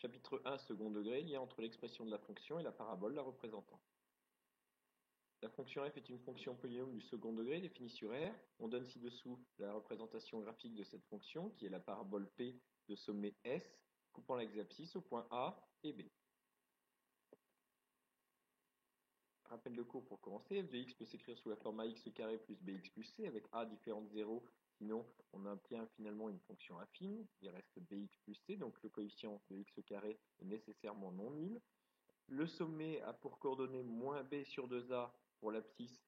Chapitre 1, second degré, lien entre l'expression de la fonction et la parabole la représentant. La fonction f est une fonction polynôme du second degré définie sur R. On donne ci-dessous la représentation graphique de cette fonction, qui est la parabole P de sommet S, coupant l'axe abscisse au point A et B. Rappel de cours pour commencer, f de x peut s'écrire sous la forme ax carré plus bx plus c, avec a différent de 0, sinon on obtient finalement une fonction affine, il reste bx plus c, donc le coefficient de x carré est nécessairement non nul. Le sommet a pour coordonnées moins b sur 2a pour l'abscisse,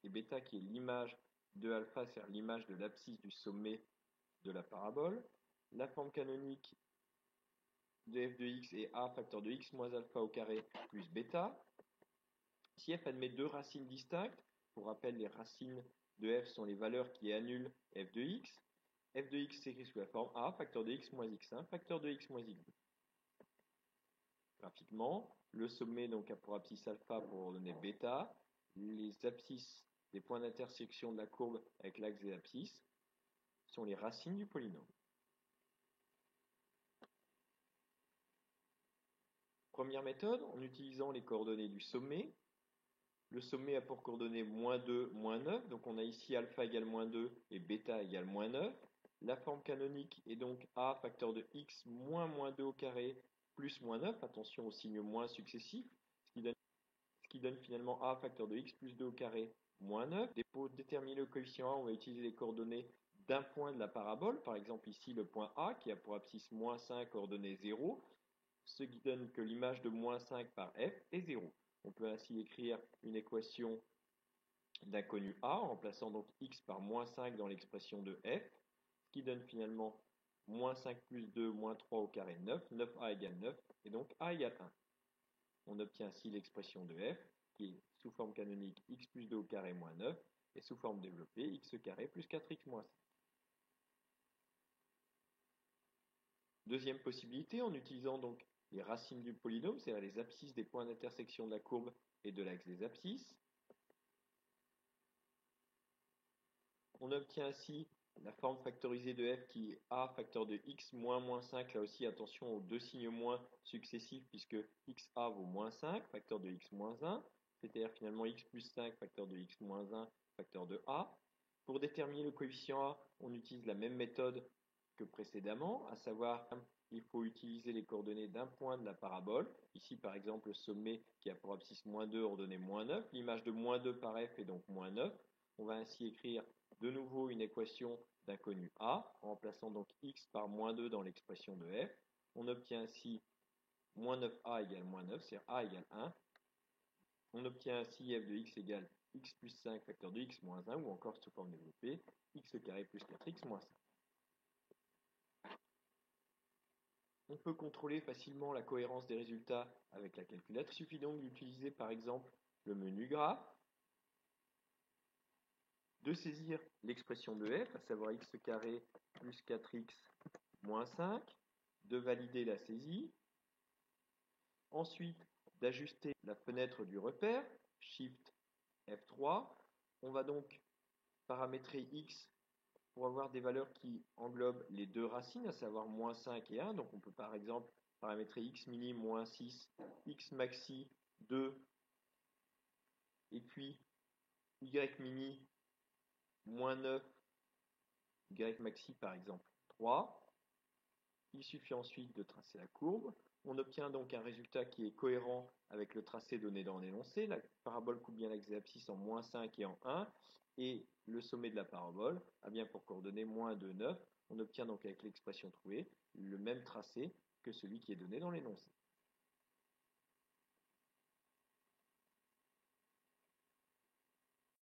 et bêta qui est l'image de alpha, c'est-à-dire l'image de l'abscisse du sommet de la parabole. La forme canonique de f de x est a facteur de x moins alpha au carré plus bêta. Si f admet deux racines distinctes, pour rappel, les racines de f sont les valeurs qui annulent f de x. F de x s'écrit sous la forme a, facteur de x moins x1, facteur de x moins x2. Graphiquement, le sommet donc a pour abscisse alpha pour ordonnée bêta. Les abscisses des points d'intersection de la courbe avec l'axe des abscisses sont les racines du polynôme. Première méthode, en utilisant les coordonnées du sommet. Le sommet a pour coordonnées moins 2, moins 9, donc on a ici alpha égale moins 2 et bêta égale moins 9. La forme canonique est donc a facteur de x moins moins 2 au carré plus moins 9, attention au signe moins successif, ce qui donne finalement a facteur de x plus 2 au carré moins 9. Pour déterminer le coefficient a, on va utiliser les coordonnées d'un point de la parabole, par exemple ici le point a qui a pour abscisse moins 5, coordonnée 0, ce qui donne que l'image de moins 5 par f est 0. On peut ainsi écrire une équation d'inconnu a en remplaçant donc x par moins 5 dans l'expression de f, ce qui donne finalement moins 5 plus 2 moins 3 au carré 9, 9a égale 9, et donc a égale 1. On obtient ainsi l'expression de f, qui est sous forme canonique x plus 2 au carré moins 9, et sous forme développée x carré plus 4x moins 5. Deuxième possibilité, en utilisant donc les racines du polynôme, c'est-à-dire les abscisses des points d'intersection de la courbe et de l'axe des abscisses. On obtient ainsi la forme factorisée de f qui est a facteur de x moins moins 5, là aussi attention aux deux signes moins successifs puisque xa vaut moins 5, facteur de x moins 1, c'est-à-dire finalement x plus 5, facteur de x moins 1, facteur de a. Pour déterminer le coefficient a, on utilise la même méthode que précédemment, à savoir il faut utiliser les coordonnées d'un point de la parabole, ici par exemple le sommet qui a pour abscisse moins 2 ordonnée moins 9, l'image de moins 2 par f est donc moins 9, on va ainsi écrire de nouveau une équation d'inconnu a, en remplaçant donc x par moins 2 dans l'expression de f. On obtient ainsi moins 9a égale moins 9, c'est-à-dire a égale 1. On obtient ainsi f de x égale x plus 5 facteur de x moins 1, ou encore sous forme développée, x carré plus 4x moins 5. On peut contrôler facilement la cohérence des résultats avec la calculatrice. Il suffit donc d'utiliser par exemple le menu graphe, de saisir l'expression de f, à savoir x carré plus 4x moins 5, de valider la saisie, ensuite d'ajuster la fenêtre du repère, Shift F3, on va donc paramétrer x pour avoir des valeurs qui englobent les deux racines, à savoir moins 5 et 1, donc on peut par exemple paramétrer x mini moins 6, x maxi 2, et puis y mini moins 9, y maxi par exemple 3. Il suffit ensuite de tracer la courbe. On obtient donc un résultat qui est cohérent avec le tracé donné dans l'énoncé. La parabole coupe bien l'axe des abscisses en moins 5 et en 1. Et le sommet de la parabole a bien pour coordonnées moins 2, 9. On obtient donc avec l'expression trouvée le même tracé que celui qui est donné dans l'énoncé.